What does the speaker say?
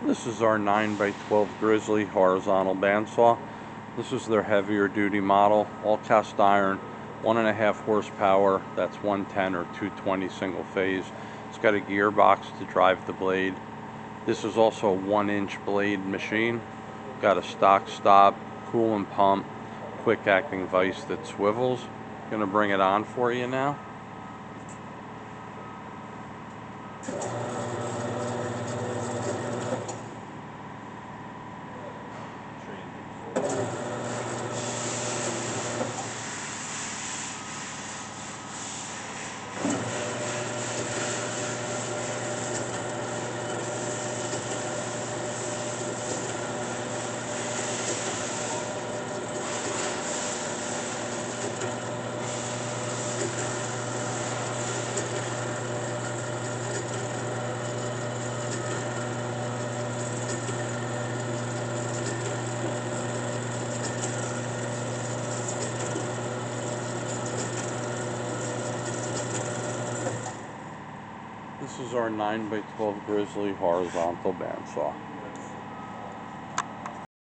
This is our 9x12 Grizzly horizontal bandsaw. This is their heavier duty model, all cast iron, 1.5 horsepower, that's 110 or 220 single phase. It's got a gearbox to drive the blade. This is also a 1-inch blade machine. Got a stock stop, coolant pump, quick acting vise that swivels. Gonna bring it on for you now. This is our 9x12 Grizzly horizontal bandsaw.